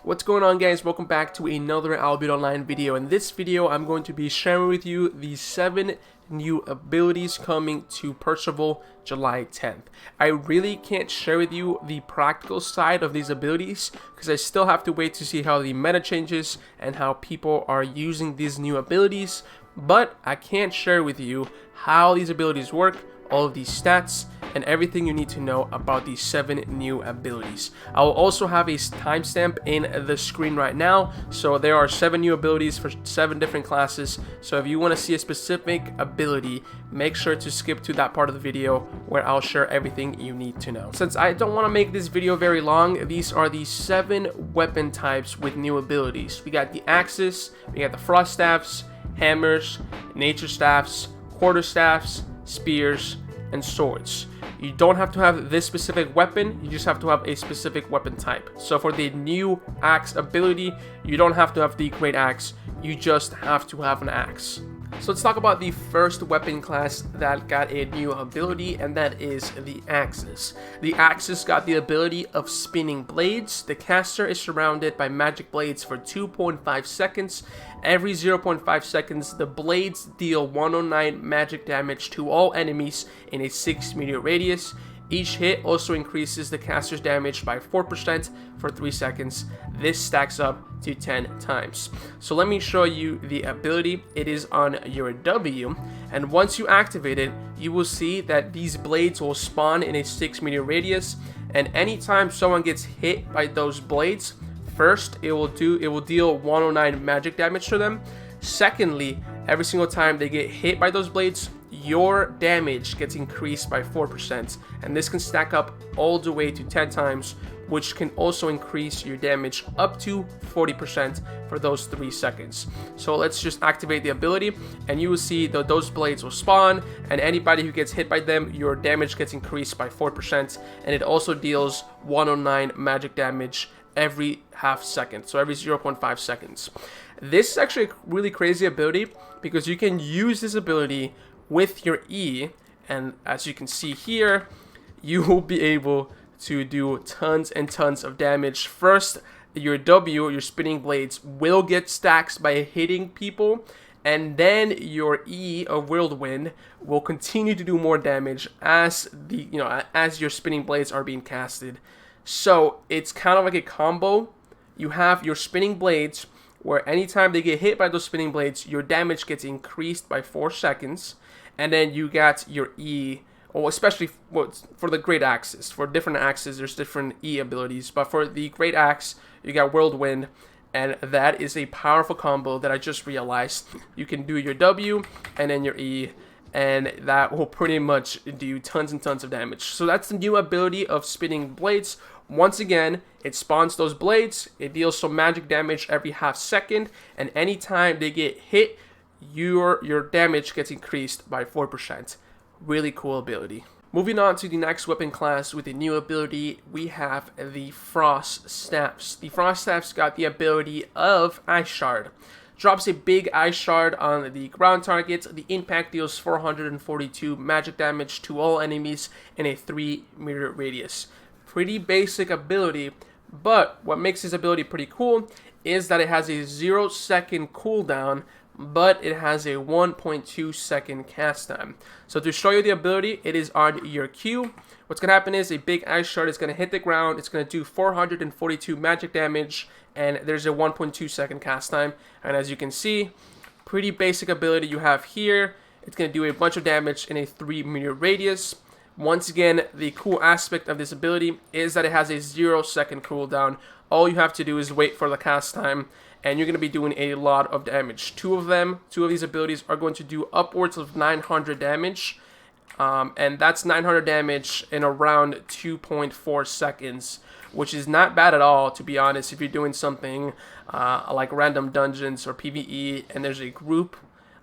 What's going on, guys? Welcome back to another Albion Online video. In this video, I'm going to be sharing with you the 7 new abilities coming to Percival July 10th. I really can't share with you the practical side of these abilities because I still have to wait to see how the meta changes and how people are using these new abilities, but I can share with you how these abilities work, all of these stats, and everything you need to know about these 7 new abilities. I will also have a timestamp in the screen right now, so there are 7 new abilities for 7 different classes. So if you want to see a specific ability, make sure to skip to that part of the video where I'll share everything you need to know. Since I don't want to make this video very long, these are the 7 weapon types with new abilities. We got the axes, we got the frost staffs, hammers, nature staffs, quarterstaffs, spears, and swords. You don't have to have this specific weapon, you just have to have a specific weapon type. So for the new axe ability, you don't have to have the great axe, you just have to have an axe. So let's talk about the first weapon class that got a new ability, and that is the axes. The axes got the ability of spinning blades. The caster is surrounded by magic blades for 2.5 seconds. Every 0.5 seconds, the blades deal 109 magic damage to all enemies in a 6-meter radius. Each hit also increases the caster's damage by 4% for 3 seconds. This stacks up to 10 times. So let me show you the ability. It is on your W, and once you activate it, you will see that these blades will spawn in a 6-meter radius, and anytime someone gets hit by those blades, first, it will deal 109 magic damage to them. Secondly, every single time they get hit by those blades, your damage gets increased by 4%, and this can stack up all the way to 10 times, which can also increase your damage up to 40% for those 3 seconds. So let's just activate the ability, and you will see that those blades will spawn, and anybody who gets hit by them, your damage gets increased by 4%, and it also deals 109 magic damage every half second, so every 0.5 seconds. This is actually a really crazy ability because you can use this ability with your E, and as you can see here, you will be able to do tons and tons of damage. First, your W, your spinning blades, will get stacks by hitting people, and then your E of whirlwind will continue to do more damage as as your spinning blades are being casted. So it's kind of like a combo. You have your spinning blades, where anytime they get hit by those spinning blades, your damage gets increased by 4 seconds. And then you got your E, or especially for the great axes. For different axes, there's different E abilities. But for the great axe, you got whirlwind. And that is a powerful combo that I just realized. You can do your W and then your E, and that will pretty much do tons and tons of damage. So that's the new ability of spinning blades. Once again, it spawns those blades, it deals some magic damage every half second, and anytime they get hit, your damage gets increased by 4%. Really cool ability. Moving on to the next weapon class with a new ability, we have the frost staffs. The frost staffs got the ability of ice shard. Drops a big ice shard on the ground target. The impact deals 442 magic damage to all enemies in a 3-meter radius. Pretty basic ability, but what makes this ability pretty cool is that it has a 0-second cooldown, but it has a 1.2-second cast time. So to show you the ability, it is on your Q. What's going to happen is a big ice shard is going to hit the ground. It's going to do 442 magic damage, and there's a 1.2-second cast time. And as you can see, pretty basic ability you have here. It's going to do a bunch of damage in a 3-meter radius. Once again, the cool aspect of this ability is that it has a 0-second cooldown. All you have to do is wait for the cast time, and you're going to be doing a lot of damage. Two of these abilities are going to do upwards of 900 damage, and that's 900 damage in around 2.4 seconds, which is not bad at all, to be honest. If you're doing something like random dungeons or PvE, and there's a group,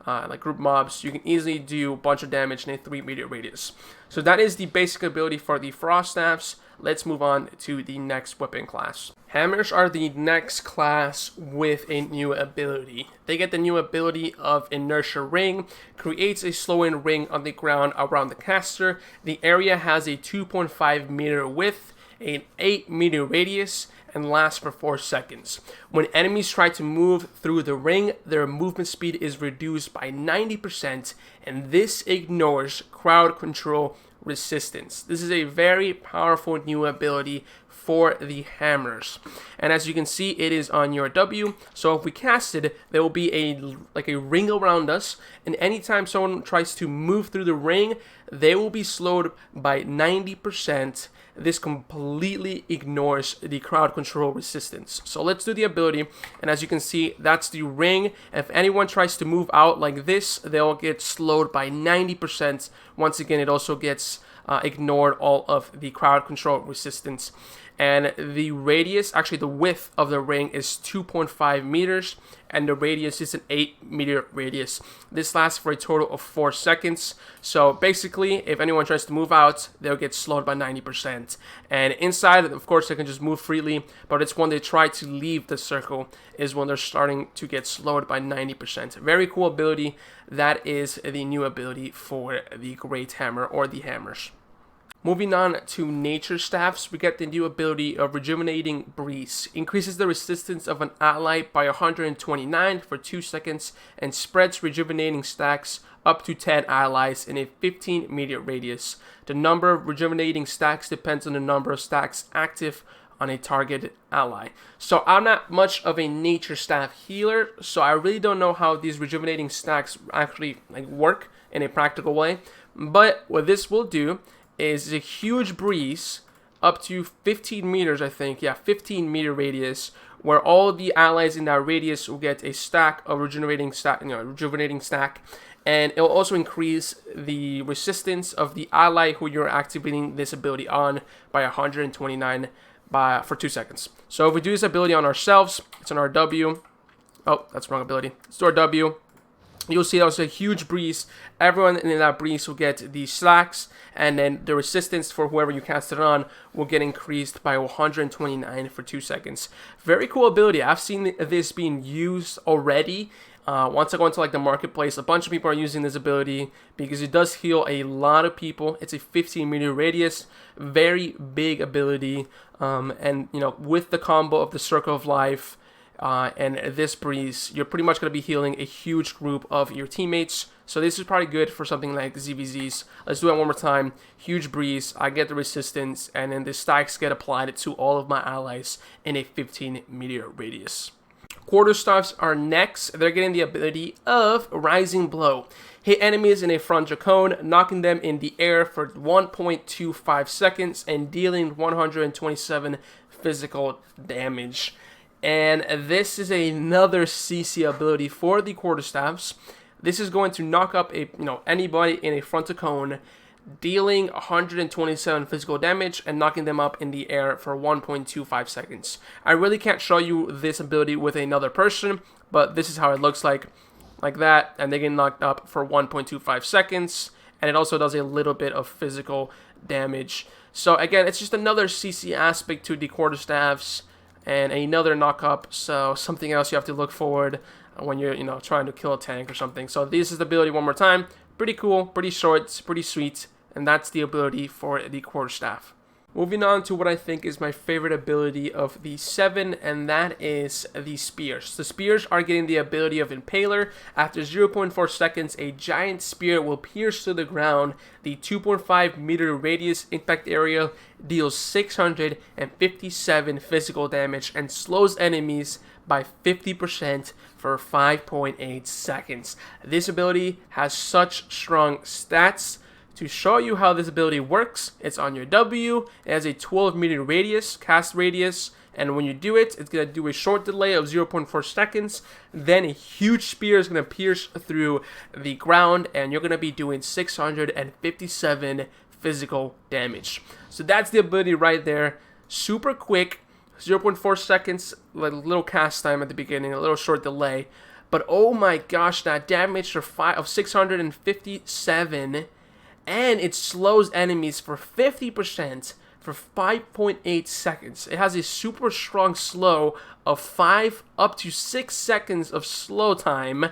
like group mobs, you can easily do a bunch of damage in a 3-meter radius. So that is the basic ability for the frost staffs. Let's move on to the next weapon class. Hammers are the next class with a new ability. They get the new ability of inertia ring, creates a slowing ring on the ground around the caster. The area has a 2.5 meter width, an 8-meter radius, and lasts for 4 seconds. When enemies try to move through the ring, their movement speed is reduced by 90%, and this ignores crowd control resistance. This is a very powerful new ability for the hammers, and as you can see, it is on your W. So if we cast it, there will be a ring around us, and anytime someone tries to move through the ring, they will be slowed by 90%. This completely ignores the crowd control resistance. So let's do the ability, and as you can see, that's the ring. If anyone tries to move out like this, they'll get slowed by 90%. Once again, it also gets ignored all of the crowd control resistance. And the radius, actually the width of the ring is 2.5 meters, and the radius is an 8-meter radius. This lasts for a total of 4 seconds. So basically, if anyone tries to move out, they'll get slowed by 90%. And inside, of course, they can just move freely, but it's when they try to leave the circle is when they're starting to get slowed by 90%. Very cool ability. That is the new ability for the Great Hammer, or the hammers. Moving on to nature staffs, we get the new ability of Rejuvenating Breeze. Increases the resistance of an ally by 129 for 2 seconds and spreads rejuvenating stacks up to 10 allies in a 15-meter radius. The number of rejuvenating stacks depends on the number of stacks active on a targeted ally. So I'm not much of a nature staff healer, so I really don't know how these rejuvenating stacks actually work in a practical way. But what this will do is a huge breeze up to 15 meters, I think. Yeah, 15-meter radius, where all the allies in that radius will get a stack of rejuvenating stack, and it will also increase the resistance of the ally who you're activating this ability on by 129 for 2 seconds. So if we do this ability on ourselves, it's on our W. Oh, that's the wrong ability. It's our W. You'll see that was a huge breeze. Everyone in that breeze will get the stacks, and then the resistance for whoever you cast it on will get increased by 129 for 2 seconds. Very cool ability. I've seen this being used already. Once I go into the marketplace, a bunch of people are using this ability because it does heal a lot of people. It's a 15-meter radius, very big ability, and with the combo of the Circle of Life and this breeze, you're pretty much going to be healing a huge group of your teammates. So this is probably good for something like ZVZs. Let's do it one more time. Huge breeze, I get the resistance, and then the stacks get applied to all of my allies in a 15-meter radius. Quarterstaffs are next. They're getting the ability of Rising Blow. Hit enemies in a frontal cone, knocking them in the air for 1.25 seconds and dealing 127 physical damage. And this is another CC ability for the Quarterstaffs. This is going to knock up anybody in a frontal cone, dealing 127 physical damage and knocking them up in the air for 1.25 seconds. I really can't show you this ability with another person, but this is how it looks like that, and they get knocked up for 1.25 seconds, and it also does a little bit of physical damage. So again, it's just another CC aspect to the Quarterstaffs, and another knock up, so something else you have to look forward when you're trying to kill a tank or something. So this is the ability one more time. Pretty cool, pretty short, pretty sweet, and that's the ability for the Quarterstaff. Moving on to what I think is my favorite ability of the 7, and that is the Spears. The Spears are getting the ability of Impaler. After 0.4 seconds, a giant spear will pierce to the ground. The 2.5 meter radius impact area deals 657 physical damage and slows enemies by 50% for 5.8 seconds. This ability has such strong stats. To show you how this ability works, it's on your W. It has a 12-meter radius, cast radius, and when you do it, it's going to do a short delay of 0.4 seconds. Then a huge spear is going to pierce through the ground, and you're going to be doing 657 physical damage. So that's the ability right there. Super quick, 0.4 seconds, like a little cast time at the beginning, a little short delay. But oh my gosh, that damage of 657, and it slows enemies for 50% for 5.8 seconds. It has a super strong slow of 5 up to 6 seconds of slow time.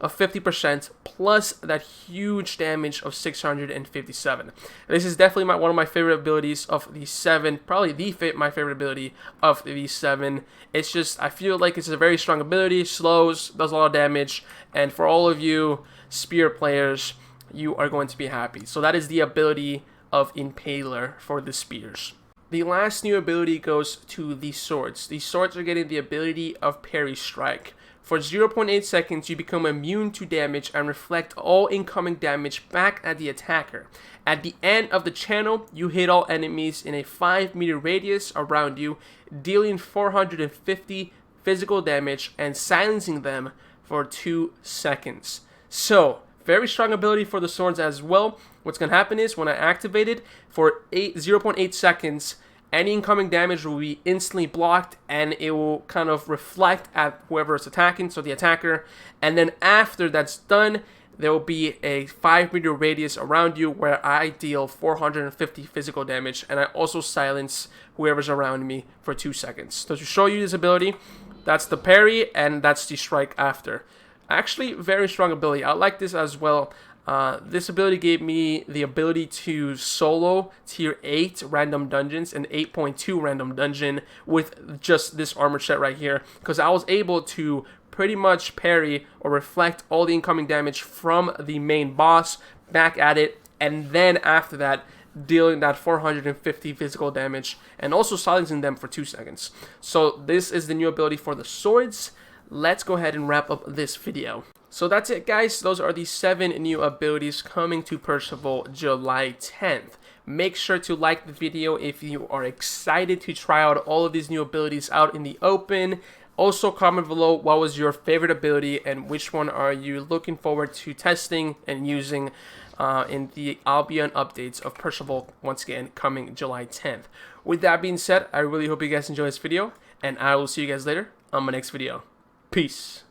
of 50% plus that huge damage of 657. This is definitely one of my favorite abilities of the 7, probably my favorite ability of the 7. It's just, I feel like it's a very strong ability, slows, does a lot of damage, and for all of you spear players, you are going to be happy. So that is the ability of Impaler for the spears. The last new ability goes to the swords. The swords are getting the ability of Parry Strike. For 0.8 seconds, you become immune to damage and reflect all incoming damage back at the attacker. At the end of the channel, you hit all enemies in a 5-meter radius around you, dealing 450 physical damage and silencing them for 2 seconds. So, very strong ability for the swords as well. What's going to happen is when I activate it for 0.8 seconds, any incoming damage will be instantly blocked and it will kind of reflect at whoever is attacking, so the attacker. And then after that's done, there will be a 5-meter radius around you where I deal 450 physical damage and I also silence whoever's around me for 2 seconds. So to show you this ability, that's the parry and that's the strike after. Actually, very strong ability. I like this as well. This ability gave me the ability to solo tier 8 random dungeons and 8.2 random dungeon with just this armor set right here, because I was able to pretty much parry or reflect all the incoming damage from the main boss back at it, and then after that dealing that 450 physical damage and also silencing them for 2 seconds. So this is the new ability for the swords. Let's go ahead and wrap up this video. So that's it, guys. Those are the 7 new abilities coming to Percival July 10th. Make sure to like the video if you are excited to try out all of these new abilities out in the open. Also, comment below what was your favorite ability and which one are you looking forward to testing and using in the Albion updates of Percival, once again, coming July 10th. With that being said, I really hope you guys enjoy this video, and I will see you guys later on my next video. Peace.